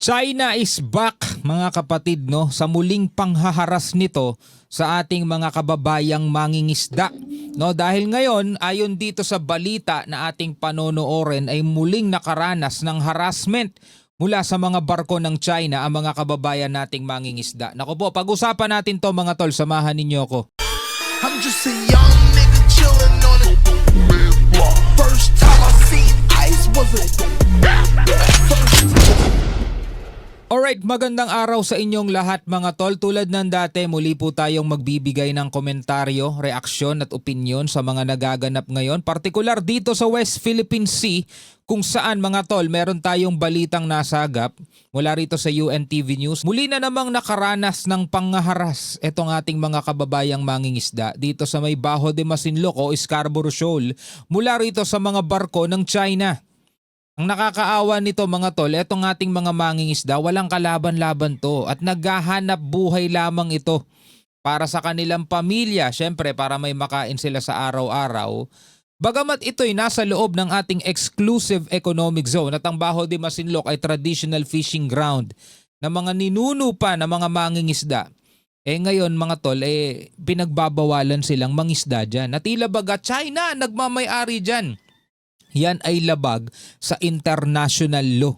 China is back mga kapatid no sa muling panghaharas nito sa ating mga kababayang mangingisda. No, dahil ngayon ayon dito sa balita na ating panonoorin ay muling nakaranas ng harassment mula sa mga barko ng China ang mga kababayan nating mangingisda. Naku po, pag-usapan natin to mga tol, samahan ninyo ko. I'm just a young nigga chillin' on it. First time I seen ice was a Alright, magandang araw sa inyong lahat mga tol. Tulad ng dati, muli po tayong magbibigay ng komentaryo, reaksyon at opinyon sa mga nagaganap ngayon. Partikular dito sa West Philippine Sea kung saan mga tol meron tayong balitang nasagap mula rito sa UNTV News. Muli na namang nakaranas ng panghaharas itong ating mga kababayang mangingisda dito sa may Bajo de Masinloc o Scarborough Shoal mula rito sa mga barko ng China. Ang nakakaawa nito mga tol, etong ating mga mangingisda, walang kalaban-laban to at naghahanap buhay lamang ito para sa kanilang pamilya, syempre para may makain sila sa araw-araw. Bagamat ito'y nasa loob ng ating exclusive economic zone at ang Bajo de Masinloc ay traditional fishing ground na mga ninuno pa na mga mangingisda. Ngayon mga tol, pinagbabawalan silang mangisda dyan. At tila baga China nagmamay-ari dyan. Yan ay labag sa international law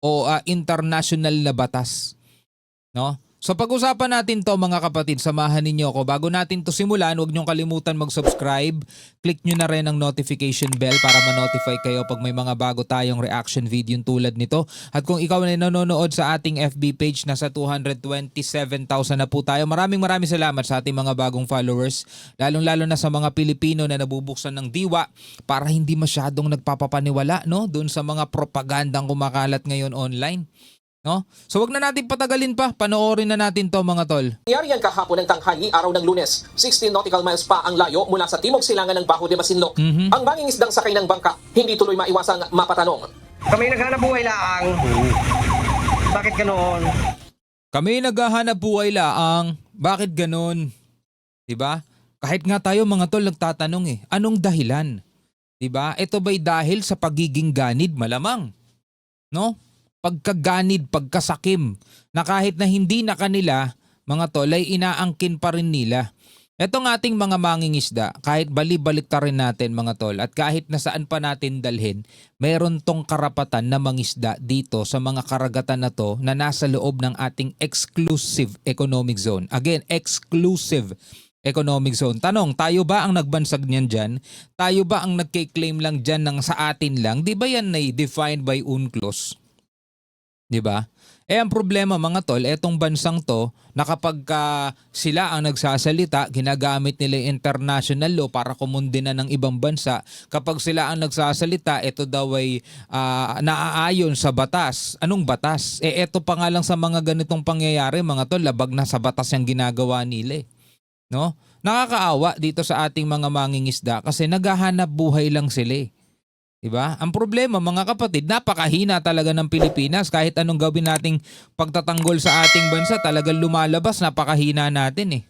o international na batas. No? So pag-usapan natin to mga kapatid, samahan ninyo ako. Bago natin to simulan, huwag niyong kalimutan mag-subscribe. Click nyo na rin ang notification bell para ma-notify kayo pag may mga bago tayong reaction video tulad nito. At kung ikaw na nanonood sa ating FB page, nasa 227,000 na po tayo. Maraming salamat sa ating mga bagong followers. Lalong-lalo na sa mga Pilipino na nabubuksan ng diwa para hindi masyadong nagpapapaniwala no? Doon sa mga propagandang kumakalat ngayon online. No? So wag na natin patagalin pa, panoorin na natin to mga tol. Nangyari yan kahapon ng tanghali, araw ng Lunes. 16 nautical miles pa ang layo mula sa timog silangan ng Bajo de Masinloc. Ang mangingisdang sakay ng bangka, hindi tuloy maiwasang mapatanong. Kami naghanap buhay laang. Bakit ganoon? Kami naghahanap buhay laang, bakit ganon? Diba? Kahit nga tayo mga tol nagtatanong anong dahilan? Diba? Ito ba'y dahil sa pagiging ganid malamang? No? Pagkaganid, pagkasakim, na kahit na hindi na kanila, mga tol, ay inaangkin pa rin nila. Etong ating mga mangingisda, kahit bali-balik ta rin natin mga tol, at kahit na saan pa natin dalhin, mayroon tong karapatan na mangisda dito sa mga karagatan na to na nasa loob ng ating exclusive economic zone. Again, exclusive economic zone. Tanong, tayo ba ang nagbansag niyan dyan? Tayo ba ang nagkiklaim lang dyan ng sa atin lang? Di ba yan ay defined by UNCLOS? Diba? Ang problema mga tol, etong bansang to, na kapag sila ang nagsasalita, ginagamit nila yung international law para kumundina ng ibang bansa. Kapag sila ang nagsasalita, ito daw ay naaayon sa batas. Anong batas? Eto pa nga lang sa mga ganitong pangyayari mga tol, labag na sa batas yung ginagawa nila. No? Nakakaawa dito sa ating mga mangingisda kasi naghahanap buhay lang sila. Diba? Ang problema mga kapatid, napakahina talaga ng Pilipinas. Kahit anong gawin nating pagtatanggol sa ating bansa, talagang lumalabas, napakahina natin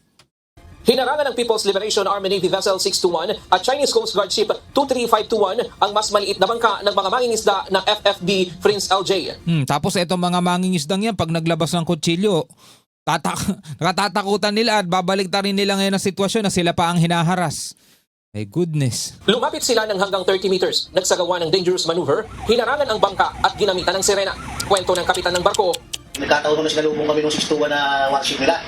Hinarangan ng People's Liberation Army Navy Vessel 621 at Chinese Coast Guard Ship 23521 ang mas maliit na bangka ng mga mangingisda ng FFB Prince LJ. Tapos itong mga mangingisdang yan, pag naglabas ng kutsilyo, nakatatakutan nila at babalik ta rin nila ngayon ang sitwasyon na sila pa ang hinaharas. My goodness. Lumapit sila ng hanggang 30 meters, nagsagawa ng dangerous maneuver, hinarangan ang bangka at ginamitan ng sirena. Kwento ng kapitan ng barko. Nagkataon na sinalubong kami ng 621 na warship nila.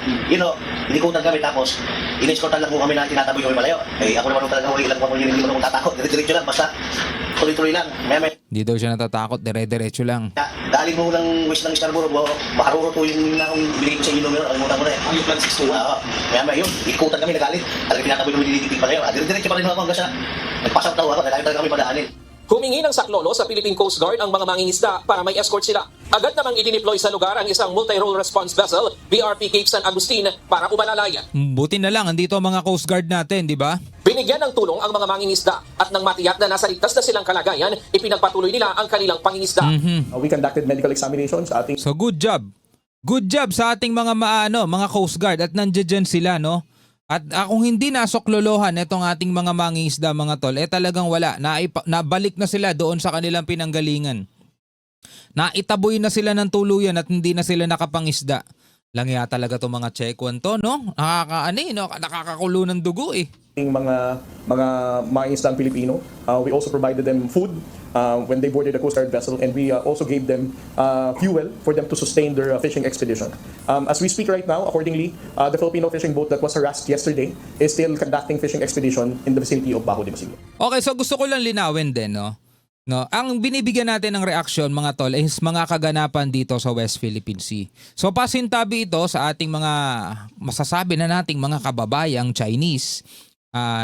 Inikutan kami tapos in-escortan lang po kami na tinataboy kami malayo. Ako naman talaga huli lang po hindi naman ako tatakot. Diretso lang, basta tuloy-tuloy lang. Hindi daw siya natatakot, dire-diretso lang. Galing mo ng west ng Scarborough, makaruro to yung binigay ko sa inyo numero. Alimutan ko na yan. Ang yung plan 621? Maya yun, ikutan kami nagalit. Talagang tinataboy kami diniditig malayo. Diretso pa rin ako hanggang sa nagpasaw tao ako. Kaya talaga kami padaanin. Humingi ng saklolo sa Philippine Coast Guard ang mga mangingisda para may escort sila. Agad namang idineploy sa lugar ang isang multi-role response vessel, BRP Cape San Agustin, para umalalay. Buti na lang, andito ang mga Coast Guard natin, di ba? Binigyan ng tulong ang mga mangingisda at nang matiyak na nasa ligtas na silang kalagayan, ipinagpatuloy nila ang kanilang pangingisda. We conducted medical examinations sa ating So good job. Good job sa ating mga mga Coast Guard at nandiyan sila, no? At kung hindi nasoklolohan itong ating mga mangingisda mga tol, talagang wala. Nabalik na sila doon sa kanilang pinanggalingan. Naitaboy na sila ng tuluyan at hindi na sila nakapangisda. Langya talaga to mga Chekwan to, no? Nakakakulo ng dugo eh. Mga islang Pilipino. We also provided them food when they boarded the Coast Guard vessel, and we also gave them fuel for them to sustain their fishing expedition. As we speak right now, accordingly, the Filipino fishing boat that was harassed yesterday is still conducting fishing expedition in the vicinity of Bajo de Masinloc. Okay, so gusto ko lang linawin din, no? No, ang binibigyan natin ng reaksyon mga tol is mga kaganapan dito sa West Philippine Sea. So pasintabi ito sa ating mga masasabi na nating mga kababayang Chinese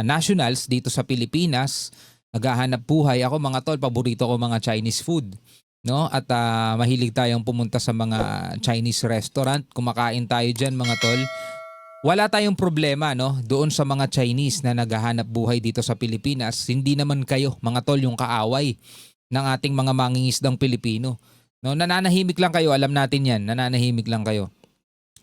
nationals dito sa Pilipinas. Naghahanap buhay ako mga tol, paborito ko mga Chinese food, no? At mahilig tayong pumunta sa mga Chinese restaurant, kumakain tayo diyan mga tol. Wala tayong problema, no, doon sa mga Chinese na naghahanap buhay dito sa Pilipinas. Hindi naman kayo, mga tol, yung kaaway ng ating mga mangingisdang Pilipino. No, nananahimik lang kayo, alam natin 'yan. Nananahimik lang kayo.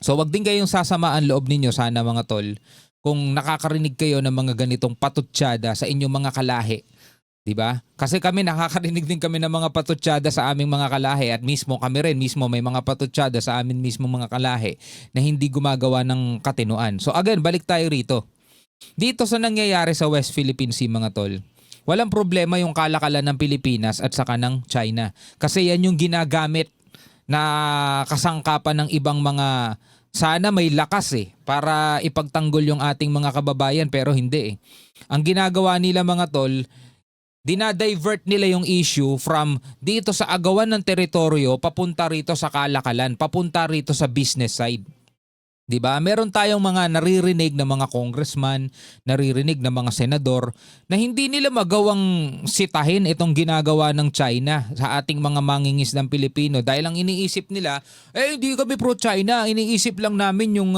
So wag din kayong sasamaan loob ninyo sana mga tol kung nakakarinig kayo ng mga ganitong patutsyada sa inyong mga kalahi. 'Di ba? Kasi kami nakakarinig din kami ng mga patutsyada sa aming mga kalahi at mismo kami rin mismo may mga patutsyada sa amin mismo mga kalahi na hindi gumagawa ng katinuan. So again, balik tayo rito. Dito sa nangyayari sa West Philippine Sea mga tol, walang problema yung kalakalan ng Pilipinas at saka ng China. Kasi yan yung ginagamit na kasangkapan ng ibang mga sana may lakas para ipagtanggol yung ating mga kababayan pero hindi. Ang ginagawa nila mga tol, dinadivert nila yung issue from dito sa agawan ng teritoryo papunta rito sa kalakalan, papunta rito sa business side. 'Di ba? Meron tayong mga naririnig na mga congressman, naririnig na mga senador na hindi nila magawang sitahin itong ginagawa ng China sa ating mga mangingisdang Pilipino dahil ang iniisip nila, hindi kami pro-China, iniisip lang namin yung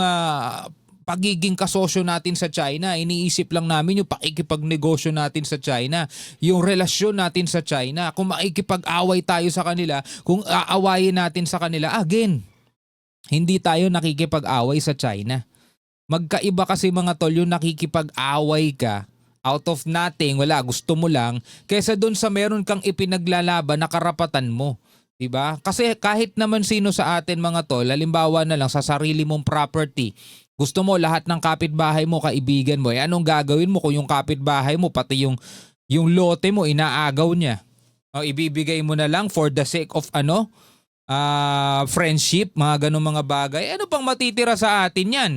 pagiging kasosyo natin sa China, iniisip lang namin yung pakikipagnegosyo natin sa China, yung relasyon natin sa China, kung makikipag-away tayo sa kanila, kung aawayin natin sa kanila, again, hindi tayo nakikipag-away sa China. Magkaiba kasi mga tol, yung nakikipag-away ka, out of nothing, wala, gusto mo lang, kaysa dun sa meron kang ipinaglalaban na karapatan mo. Diba? Kasi kahit naman sino sa atin mga tol, halimbawa na lang sa sarili mong property, gusto mo lahat ng kapitbahay mo, kaibigan mo, anong gagawin mo kung yung kapitbahay mo, pati yung lote mo, inaagaw niya? O, ibibigay mo na lang for the sake of friendship, mga ganun mga bagay. Ano pang matitira sa atin yan?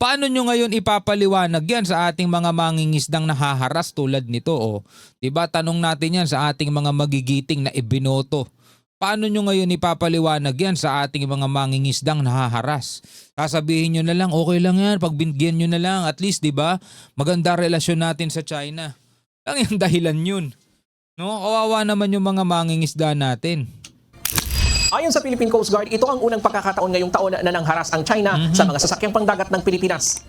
Paano nyo ngayon ipapaliwanag yan sa ating mga mangingisdang nahaharas tulad nito? O, diba, tanong natin yan sa ating mga magigiting na ibinoto. Paano nyo ngayon ipapaliwanag yan sa ating mga mangingisdang nahaharas? Sasabihin nyo na lang, okay lang yan, pagbigyan nyo na lang, at least, di ba, maganda relasyon natin sa China. Lang yung dahilan yun. No? Kawawa naman yung mga mangingisda natin. Ayon sa Philippine Coast Guard, ito ang unang pagkakataon ngayong taon na nangharas ang China sa mga sasakyang pangdagat ng Pilipinas.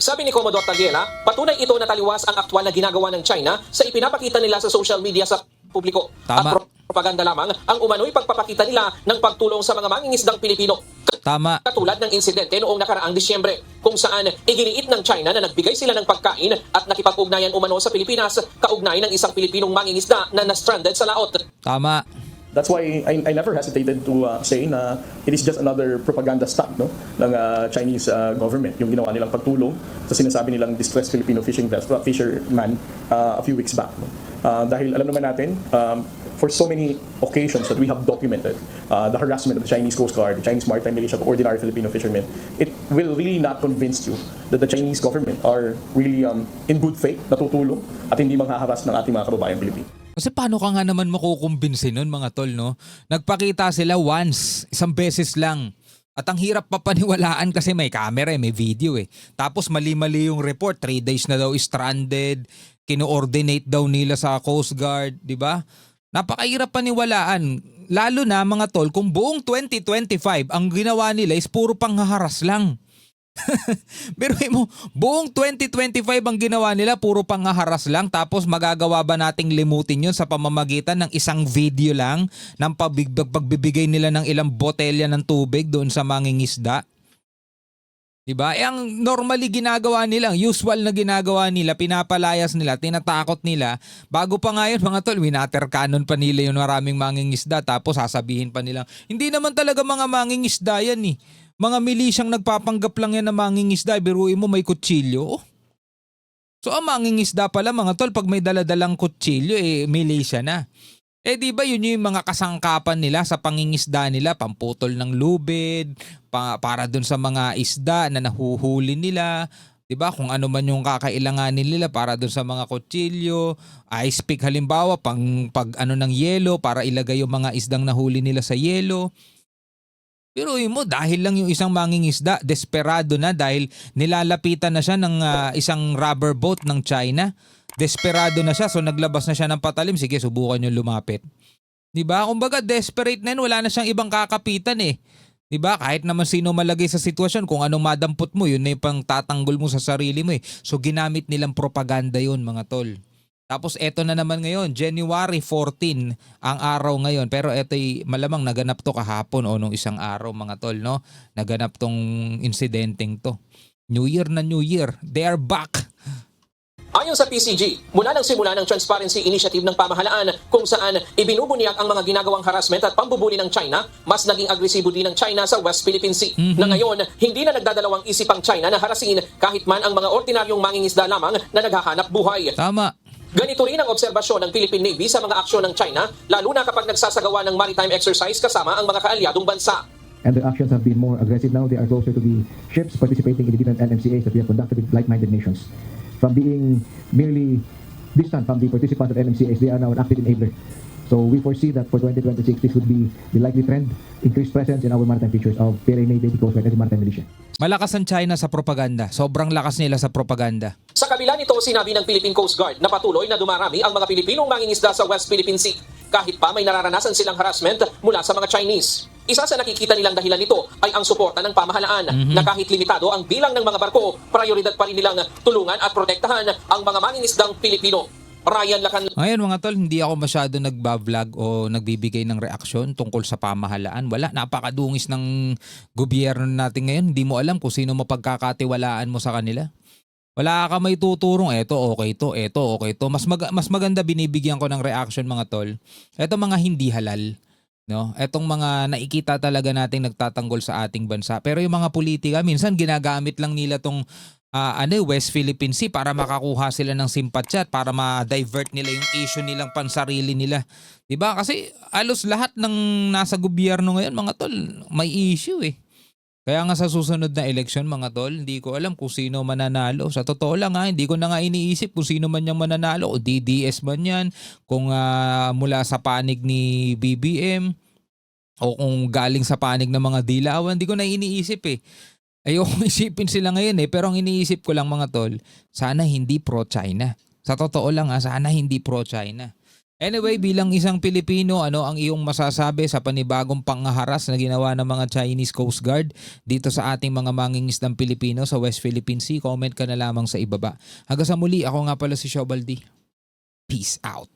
Sabi ni Commodore Tagliela, patunay ito na taliwas ang aktwal na ginagawa ng China sa ipinapakita nila sa social media sa publiko. Tama. At propaganda lamang ang umano'y pagpapakita nila ng pagtulong sa mga mangingisdang Pilipino. Tama. Katulad ng insidente noong nakaraang Disyembre kung saan iginiit ng China na nagbigay sila ng pagkain at nakipag-ugnayan umano sa Pilipinas kaugnay ng isang Pilipinong mangingisda na na-stranded sa laot. Tama. That's why I never hesitated to say na it is just another propaganda stunt, no, ng Chinese government, yung ginawa nilang pagtulong sa sinasabi nilang distressed Filipino fisherman a few weeks back. No? Dahil alam naman natin, for so many occasions that we have documented the harassment of the Chinese Coast Guard, the Chinese Maritime Militia, of ordinary Filipino fishermen, it will really not convince you that the Chinese government are really in good faith natutulong at hindi manghaharas ng ating mga kababayang Pilipino. Kasi paano ka nga naman makukumbinsin nun mga tol, no? Nagpakita sila once, isang beses lang. At ang hirap papaniwalaan kasi may camera, may video . Tapos mali-mali yung report, 3 days na daw stranded, kino-ordinate daw nila sa Coast Guard, di ba? Napakahirap paniwalaan. Lalo na mga tol, kung buong 2025, ang ginawa nila is puro panghaharas lang. Pero mo, buong 2025 ang ginawa nila, puro panghaharas lang, tapos magagawa ba nating limutin yun sa pamamagitan ng isang video lang ng pagbibigay nila ng ilang botelya ng tubig doon sa mangingisda? Diba? Ang normally ginagawa nila, ang usual na ginagawa nila, pinapalayas nila, tinatakot nila. Bago pa nga yun, mga tol, winater cannon pa nila yung maraming mangingisda. Tapos sasabihin pa nila, hindi naman talaga mga mangingisda yan eh. Mga milisyang nagpapanggap lang yan na mangingisda. Biruin mo may kutsilyo. Oh. So ang mangingisda pala mga tol, pag may daladalang kutsilyo, milisya na. Di ba yun yung mga kasangkapan nila sa pangingisda nila, pamputol ng lubid, para dun sa mga isda na nahuhuli nila, 'di ba? Kung ano man yung kakailanganin nila para dun sa mga kutsilyo, ice pick halimbawa, pag ano ng yelo para ilagay yung mga isdang nahuli nila sa yelo. Pero mo dahil lang yung isang mangingisda, desperado na dahil nilalapitan na siya ng isang rubber boat ng China. Desperado na siya, so naglabas na siya ng patalim. Sige, subukan yung lumapit. Diba? Kumbaga, desperate na yun. Wala na siyang ibang kakapitan eh. Diba? Kahit naman sino malagay sa sitwasyon, kung anong madampot mo, yun na yung pang tatanggol mo sa sarili mo eh. So, ginamit nilang propaganda yun, mga tol. Tapos, eto na naman ngayon, January 14 ang araw ngayon. Pero eto'y malamang naganap to kahapon o nung isang araw, mga tol, no? Naganap tong insidenteng to. New Year na New Year. They are back. Ayon sa PCG, mula ng simula ng Transparency Initiative ng pamahalaan kung saan ibinubunyak ang mga ginagawang harassment at pambubuli ng China, mas naging agresibo din ng China sa West Philippine Sea. Na ngayon, hindi na nagdadalawang isip ang China na harasin kahit man ang mga ordinaryong mangingisda lamang na naghahanap buhay. Tama. Ganito rin ang obserbasyon ng Philippine Navy sa mga aksyon ng China, lalo na kapag nagsasagawa ng maritime exercise kasama ang mga kaalyadong bansa. And their actions have been more aggressive now. They are closer to the ships participating in the different LMCAs that we have conducted with like-minded nations. From being merely distant from the participants of LMCAs, they are now an active enabler. So we foresee that for 2026, this would be the likely trend, increased presence in our maritime features of PLA Navy, Coast Guard, and the Maritime Militia. Malakas ang China sa propaganda. Sobrang lakas nila sa propaganda. Sa kabila nito, sinabi ng Philippine Coast Guard na patuloy na dumarami ang mga Pilipinong mangingisda sa West Philippine Sea, kahit pa may nararanasan silang harassment mula sa mga Chinese. Isa sa nakikita nilang dahilan nito ay ang suporta ng pamahalaan na kahit limitado ang bilang ng mga barko, prioridad pa rin nilang tulungan at protektahan ang mga mangingisdang Pilipino. Ryan Lacan. Ngayon mga tol, hindi ako masyado nagbablog o nagbibigay ng reaksyon tungkol sa pamahalaan. Wala, napakadungis ng gobyerno natin ngayon. Hindi mo alam kung sino mapagkakatiwalaan mo sa kanila. Wala ka may tuturong, eto okay to, eto okay to. Mas maganda binibigyan ko ng reaction mga tol. Eto mga hindi halal. No? Etong mga nakikita talaga nating nagtatanggol sa ating bansa. Pero yung mga politika, minsan ginagamit lang nila tong West Philippine Sea para makakuha sila ng simpatya at para ma-divert nila yung issue nilang pansarili nila. 'Di ba? Kasi alos lahat ng nasa gobyerno ngayon, mga tol, may issue eh. Kaya nga sa susunod na eleksyon, mga tol, hindi ko alam kung sino mananalo. Sa totoo lang hindi ko na nga iniisip kung sino man yung mananalo. O DDS man yan, kung mula sa panig ni BBM, o kung galing sa panig ng mga dilawan, hindi ko na iniisip eh. Ayoko isipin sila ngayon eh, pero ang iniisip ko lang mga tol, sana hindi pro-China. Sa totoo lang sana hindi pro-China. Anyway, bilang isang Pilipino, ano ang iyong masasabi sa panibagong pangharas na ginawa ng mga Chinese Coast Guard dito sa ating mga mangingisdang Pilipino sa West Philippine Sea? Comment ka na lamang sa ibaba. Hanggang sa muli, ako nga pala si Shobaldi. Peace out.